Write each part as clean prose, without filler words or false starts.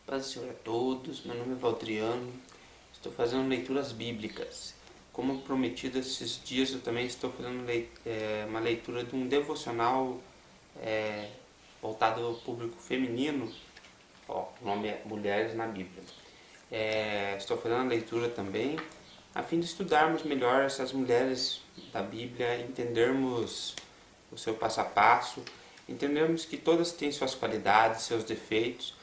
Paz do Senhor a todos, meu nome é Valdriano, estou fazendo leituras bíblicas. Como prometido esses dias, eu também estou fazendo uma leitura de um devocional voltado ao público feminino. O nome é Mulheres na Bíblia. Estou fazendo a leitura também, a fim de estudarmos melhor essas mulheres da Bíblia, entendermos o seu passo a passo, entendermos que todas têm suas qualidades, seus defeitos,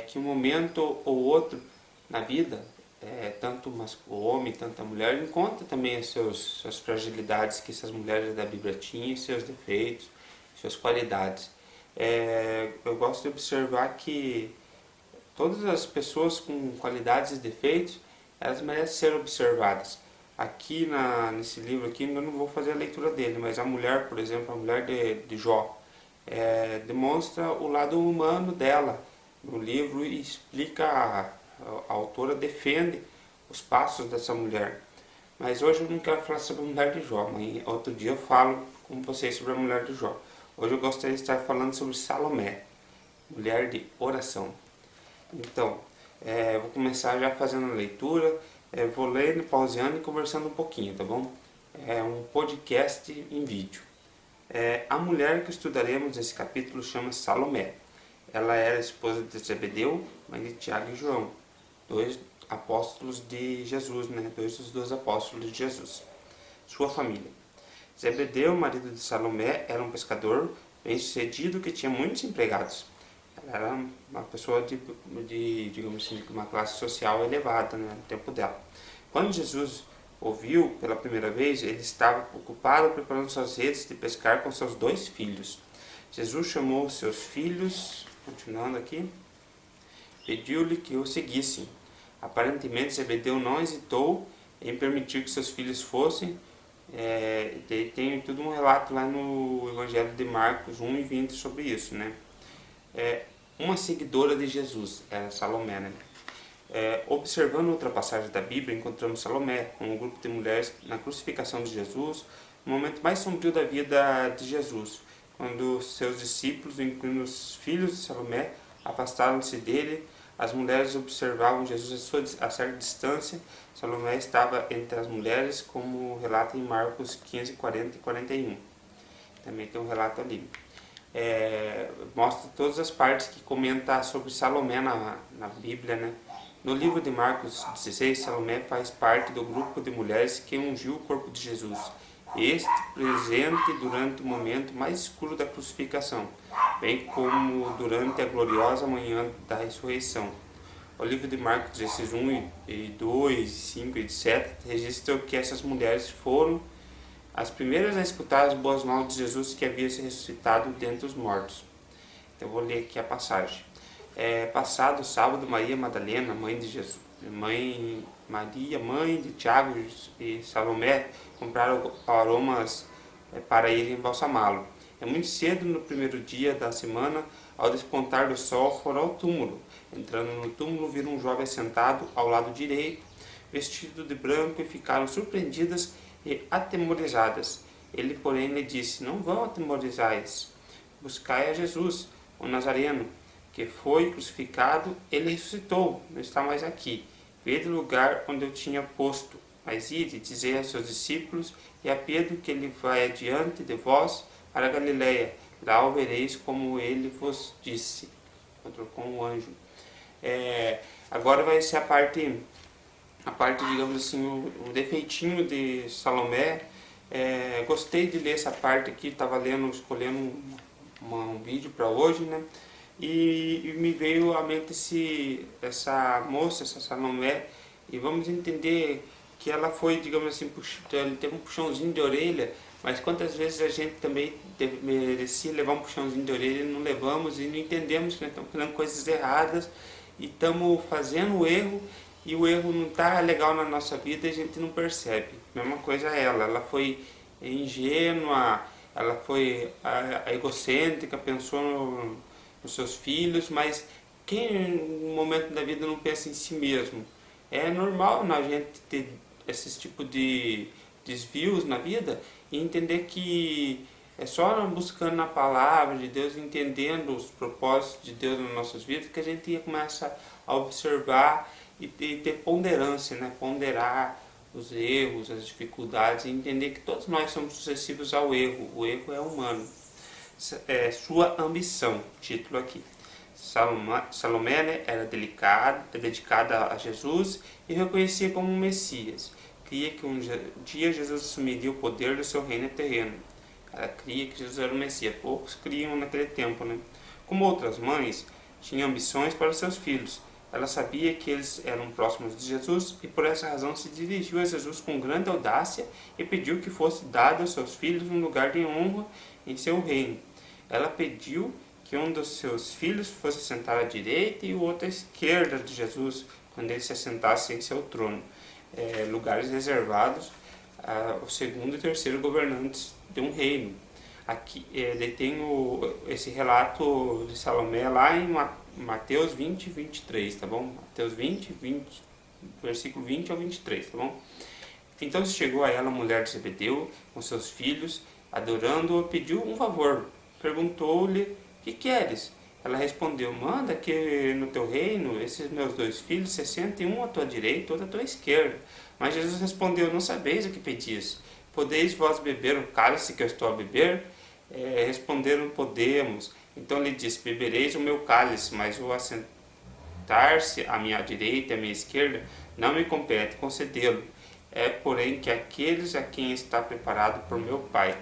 que um momento ou outro na vida, tanto o homem, tanto a mulher, encontra também suas fragilidades que essas mulheres da Bíblia tinham, seus defeitos, suas qualidades. Eu gosto de observar que todas as pessoas com qualidades e defeitos, elas merecem ser observadas. Aqui nesse livro aqui, eu não vou fazer a leitura dele, mas a mulher, por exemplo, a mulher de Jó, demonstra o lado humano dela no livro e explica, a autora defende os passos dessa mulher. Mas hoje eu não quero falar sobre a mulher de Jó, mas outro dia eu falo com vocês sobre a mulher de Jó. Hoje eu gostaria de estar falando sobre Salomé, mulher de oração. Então, vou começar já fazendo a leitura, vou lendo, pauseando e conversando um pouquinho, tá bom? É um podcast em vídeo. A mulher que estudaremos nesse capítulo chama Salomé. Ela era esposa de Zebedeu, mãe de Tiago e João, dois apóstolos de Jesus, né? Dois dos 12 apóstolos de Jesus. Sua família. Zebedeu, marido de Salomé, era um pescador bem-sucedido que tinha muitos empregados. Ela era uma pessoa digamos assim, de uma classe social elevada, né, no tempo dela. Quando Jesus ouviu pela primeira vez, ele estava ocupado preparando suas redes de pescar com seus 2 filhos. Jesus chamou seus filhos, continuando aqui, pediu-lhe que o seguissem. Aparentemente, Zebedeu não hesitou em permitir que seus filhos fossem. Tem tudo um relato lá no Evangelho de Marcos 1 e 20 sobre isso, né? Uma seguidora de Jesus, era Salomé, né? Observando outra passagem da Bíblia, encontramos Salomé, um grupo de mulheres na crucificação de Jesus, no momento mais sombrio da vida de Jesus, quando seus discípulos, incluindo os filhos de Salomé, afastaram-se dele. As mulheres observavam Jesus a certa distância. Salomé estava entre as mulheres, como relata em Marcos 15, 40 e 41. Também tem um relato ali. Mostra todas as partes que comenta sobre Salomé na Bíblia, né? No livro de Marcos 16, Salomé faz parte do grupo de mulheres que ungiu o corpo de Jesus, este presente durante o momento mais escuro da crucificação, bem como durante a gloriosa manhã da ressurreição. O livro de Marcos 16, 1 e 2, 5 e 7 registra que essas mulheres foram as primeiras a escutar as boas novas de Jesus que havia se ressuscitado dentre os mortos. Então eu vou ler aqui a passagem. Passado o sábado, Maria Madalena, mãe de Jesus, Maria, mãe de Tiago e Salomé, compraram aromas para ir embalsamá-lo. Muito cedo no primeiro dia da semana, ao despontar do sol, foram ao túmulo. Entrando no túmulo, viram um jovem sentado ao lado direito, vestido de branco, e ficaram surpreendidas e atemorizadas. Ele, porém, lhe disse: Não vão atemorizais, buscai a Jesus, o Nazareno, que foi crucificado. Ele ressuscitou, não está mais aqui. Vede o lugar onde eu tinha posto. Mas ide, dizei aos seus discípulos e a Pedro que ele vai adiante de vós para a Galileia. Lá o vereis como ele vos disse. Encontrou com o anjo. Agora vai ser a parte, digamos assim, o defeitinho de Salomé. Gostei de ler essa parte aqui, estava escolhendo um vídeo para hoje, né? E me veio à mente essa moça, essa Salomé, e vamos entender que ela foi, digamos assim, ela teve um puxãozinho de orelha, mas quantas vezes a gente também merecia levar um puxãozinho de orelha e não levamos, e não entendemos que nós estamos fazendo coisas erradas e estamos fazendo o erro, e o erro não está legal na nossa vida e a gente não percebe. Mesma coisa ela foi ingênua, ela foi egocêntrica, pensou nos seus filhos, mas quem no momento da vida não pensa em si mesmo? É normal a gente ter esses tipos de desvios na vida e entender que É só buscando na palavra de Deus, entendendo os propósitos de Deus nas nossas vidas, que a gente começa a observar e ter ponderância, né? Ponderar os erros, as dificuldades, e entender que todos nós somos sucessivos ao erro. O erro é humano. Sua ambição, título aqui. Salomé, né, era dedicada a Jesus e reconhecia como um Messias. Cria que um dia Jesus assumiria o poder do seu reino terreno. Ela cria que Jesus era o Messias. Poucos criam naquele tempo, né? Como outras mães, tinha ambições para seus filhos. Ela sabia que eles eram próximos de Jesus e por essa razão se dirigiu a Jesus com grande audácia e pediu que fosse dado aos seus filhos um lugar de honra em seu reino. Ela pediu que um dos seus filhos fosse sentar à direita e o outro à esquerda de Jesus, quando ele se assentasse em seu trono. Lugares reservados aos segundo e terceiro governantes de um reino. Aqui tem esse relato de Salomé lá em Mateus 20, 23, tá bom? Mateus 20, versículo 20 ao 23, tá bom? Então se chegou a ela a mulher de Zebedeu com seus filhos, adorando-o, pediu um favor. Perguntou-lhe: que queres? Ela respondeu: manda que no teu reino esses meus 2 filhos se sentem um à tua direita e outro à tua esquerda. Mas Jesus respondeu: não sabeis o que pedis. Podeis vós beber o cálice que eu estou a beber? Responderam: podemos. Então lhe disse: bebereis o meu cálice, mas o assentar-se à minha direita e à minha esquerda não me compete concedê-lo. Porém, que aqueles a quem está preparado por meu Pai.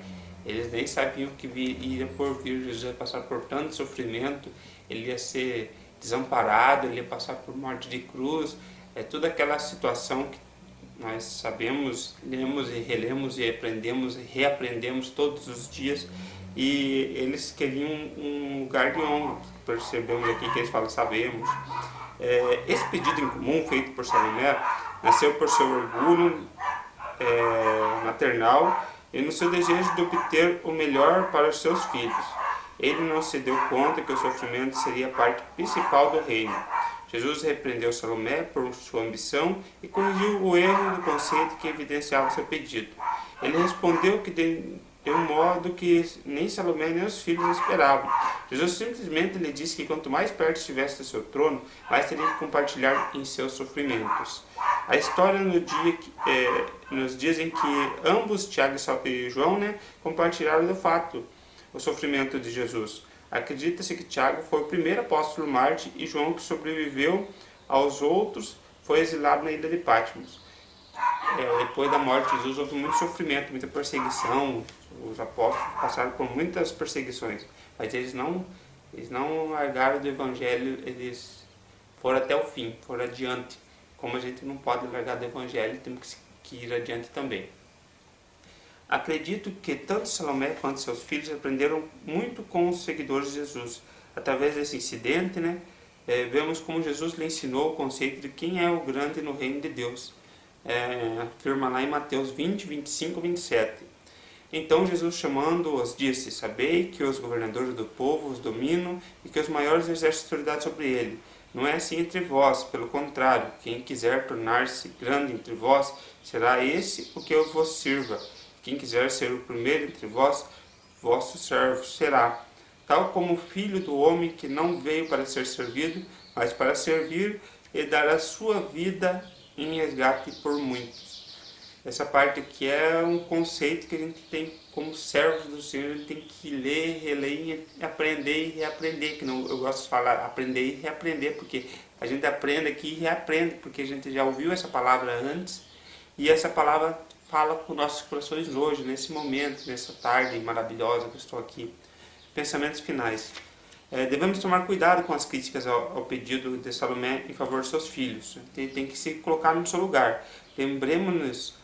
Eles nem sabiam que iria por vir. Jesus ia passar por tanto sofrimento, ele ia ser desamparado, ele ia passar por morte de cruz. Toda aquela situação que nós sabemos, lemos e relemos e aprendemos e reaprendemos todos os dias. E eles queriam um lugar de honra. Percebemos aqui que eles falam: sabemos. Esse pedido em comum feito por Salomé nasceu por seu orgulho maternal e no seu desejo de obter o melhor para os seus filhos. Ele não se deu conta que o sofrimento seria a parte principal do reino. Jesus repreendeu Salomé por sua ambição e corrigiu o erro do conceito que evidenciava seu pedido. Ele respondeu que de um modo que nem Salomé nem os filhos esperavam. Jesus simplesmente lhe disse que quanto mais perto estivesse do seu trono, mais teria que compartilhar em seus sofrimentos. A história nos dias em que ambos, Tiago e João, compartilharam do fato, o sofrimento de Jesus. Acredita-se que Tiago foi o primeiro apóstolo mártir e João, que sobreviveu aos outros, foi exilado na ilha de Patmos. Depois da morte de Jesus houve muito sofrimento, muita perseguição. Os apóstolos passaram por muitas perseguições, mas eles não largaram do evangelho, eles foram até o fim, foram adiante. Como a gente não pode largar do evangelho, temos que ir adiante também. Acredito que tanto Salomé quanto seus filhos aprenderam muito com os seguidores de Jesus. Através desse incidente, vemos como Jesus lhe ensinou o conceito de quem é o grande no reino de Deus. Afirma lá em Mateus 20, 25, 27. Então Jesus, chamando-os, disse: sabei que os governadores do povo os dominam e que os maiores exercem autoridade sobre ele. Não é assim entre vós, pelo contrário, quem quiser tornar-se grande entre vós, será esse o que eu vos sirva. Quem quiser ser o primeiro entre vós, vosso servo será. Tal como o Filho do Homem, que não veio para ser servido, mas para servir e dar a sua vida em resgate por muitos. Essa parte aqui é um conceito que a gente tem como servos do Senhor, a gente tem que ler, reler, aprender e reaprender, que não, eu gosto de falar aprender e reaprender, porque a gente aprende aqui e reaprende, porque a gente já ouviu essa palavra antes, e essa palavra fala com nossos corações hoje, nesse momento, nessa tarde maravilhosa que eu estou aqui. Pensamentos finais. Devemos tomar cuidado com as críticas ao pedido de Salomé em favor de seus filhos. Tem que se colocar no seu lugar. Lembremos-nos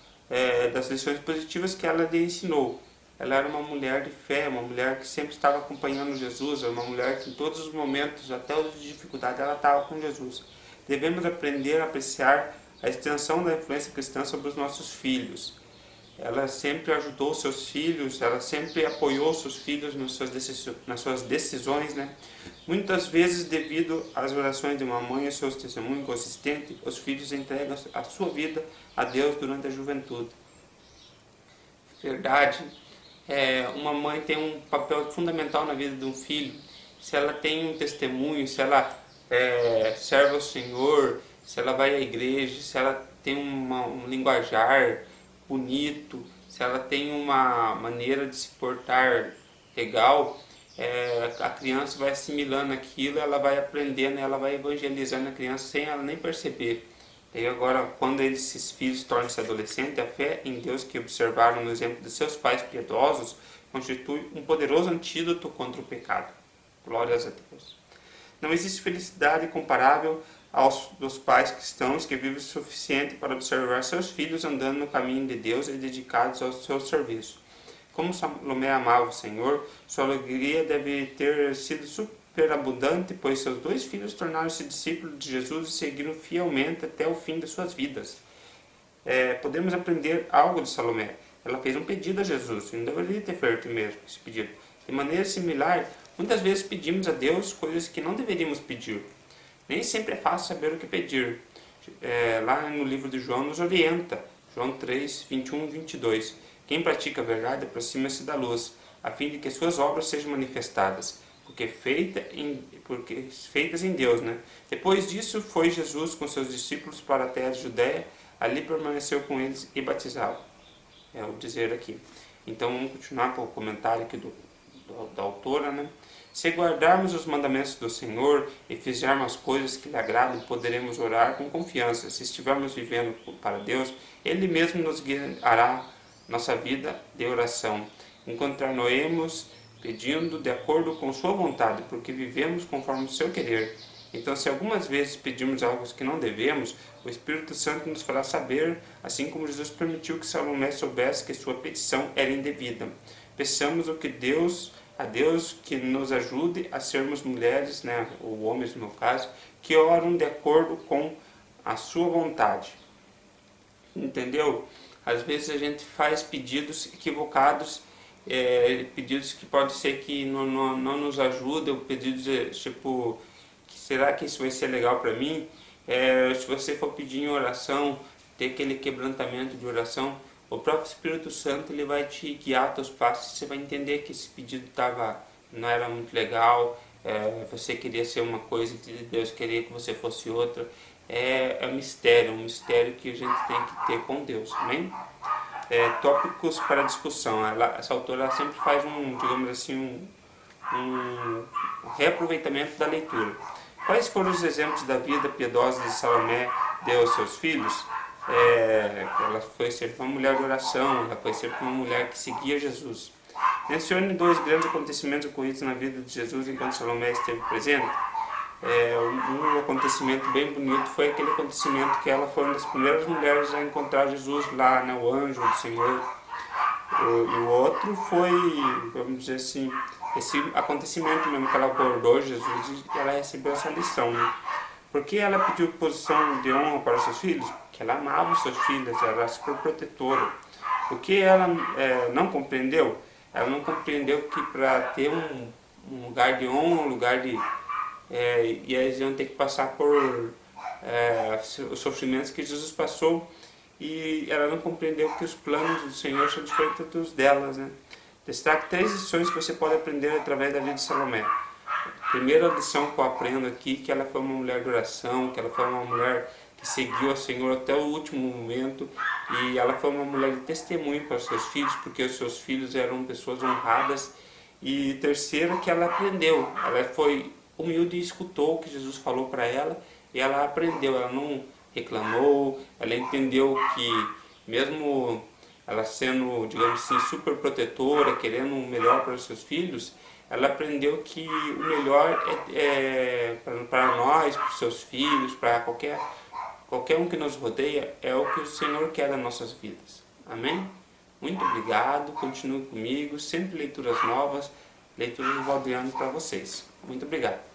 das lições positivas que ela lhe ensinou. Ela era uma mulher de fé, uma mulher que sempre estava acompanhando Jesus, uma mulher que em todos os momentos, até os de dificuldade, ela estava com Jesus. Devemos aprender a apreciar a extensão da influência cristã sobre os nossos filhos. Ela sempre ajudou seus filhos, ela sempre apoiou seus filhos nas suas decisões, Muitas vezes, devido às orações de uma mãe e seus testemunhos consistentes, os filhos entregam a sua vida a Deus durante a juventude. Verdade, uma mãe tem um papel fundamental na vida de um filho. Se ela tem um testemunho, se ela serve ao Senhor, se ela vai à igreja, se ela tem um linguajar bonito, se ela tem uma maneira de se portar legal, a criança vai assimilando aquilo, ela vai aprendendo, ela vai evangelizando a criança sem ela nem perceber. E agora, quando esses filhos tornam-se adolescentes, a fé em Deus que observaram no exemplo de seus pais piedosos constitui um poderoso antídoto contra o pecado. Glórias a Deus. Não existe felicidade comparável aos dos pais cristãos que vivem o suficiente para observar seus filhos andando no caminho de Deus e dedicados ao seu serviço. Como Salomé amava o Senhor, sua alegria deve ter sido superabundante, pois seus 2 filhos tornaram-se discípulos de Jesus e seguiram fielmente até o fim de suas vidas. Podemos aprender algo de Salomé. Ela fez um pedido a Jesus, e não deveria ter feito mesmo esse pedido. De maneira similar, muitas vezes pedimos a Deus coisas que não deveríamos pedir. Nem sempre é fácil saber o que pedir. Lá no livro de João nos orienta, João 3, 21 e 22. Quem pratica a verdade aproxima-se da luz, a fim de que suas obras sejam manifestadas, porque feitas em Deus. Depois disso, foi Jesus com seus discípulos para a terra de Judéia, ali permaneceu com eles e batizá-los. É o dizer aqui. Então vamos continuar com o comentário aqui da autora. Se guardarmos os mandamentos do Senhor e fizermos as coisas que lhe agradam, poderemos orar com confiança. Se estivermos vivendo para Deus, Ele mesmo nos guiará nossa vida de oração. Encontrar-nos pedindo de acordo com sua vontade, porque vivemos conforme o seu querer. Então, se algumas vezes pedirmos algo que não devemos, o Espírito Santo nos fará saber, assim como Jesus permitiu que Salomé soubesse que sua petição era indevida. Peçamos a Deus que nos ajude a sermos mulheres, ou homens no meu caso, que oram de acordo com a sua vontade. Entendeu? Às vezes a gente faz pedidos equivocados, pedidos que pode ser que não nos ajudem, pedidos tipo, será que isso vai ser legal para mim? Se você for pedir em oração, ter aquele quebrantamento de oração, o próprio Espírito Santo ele vai te guiar teus passos, você vai entender que esse pedido não era muito legal, você queria ser uma coisa e Deus queria que você fosse outra. É um mistério que a gente tem que ter com Deus, amém? Tópicos para discussão. Essa autora sempre faz digamos assim, um reaproveitamento da leitura. Quais foram os exemplos da vida piedosa de Salomé deu aos seus filhos? Ela foi sempre uma mulher de oração, ela foi sempre uma mulher que seguia Jesus. Mencione 2 grandes acontecimentos ocorridos na vida de Jesus enquanto Salomé esteve presente. Um acontecimento bem bonito foi aquele acontecimento que ela foi uma das primeiras mulheres a encontrar Jesus lá, o anjo do Senhor. E o outro foi, vamos dizer assim, esse acontecimento mesmo que ela abordou Jesus e ela recebeu essa lição. Por que ela pediu posição de honra para os seus filhos? Porque ela amava os seus filhos, ela era super protetora. O que ela não compreendeu? Ela não compreendeu que para ter um lugar de honra, um lugar de... e eles iam ter que passar por os sofrimentos que Jesus passou, e ela não compreendeu que os planos do Senhor são diferentes dos delas. Destaque 3 lições que você pode aprender através da vida de Salomé. Primeira lição que eu aprendo aqui, que ela foi uma mulher de oração, que ela foi uma mulher que seguiu ao Senhor até o último momento, e ela foi uma mulher de testemunho para os seus filhos, porque os seus filhos eram pessoas honradas. E terceira, que ela aprendeu, ela foi humilde e escutou o que Jesus falou para ela, e ela aprendeu, ela não reclamou, ela entendeu que mesmo ela sendo, digamos assim, super protetora, querendo o melhor para os seus filhos, ela aprendeu que o melhor para nós, para os seus filhos, para qualquer um que nos rodeia, é o que o Senhor quer das nossas vidas. Amém? Muito obrigado, continue comigo, sempre leituras novas, leituras do Valdiano para vocês. Muito obrigado.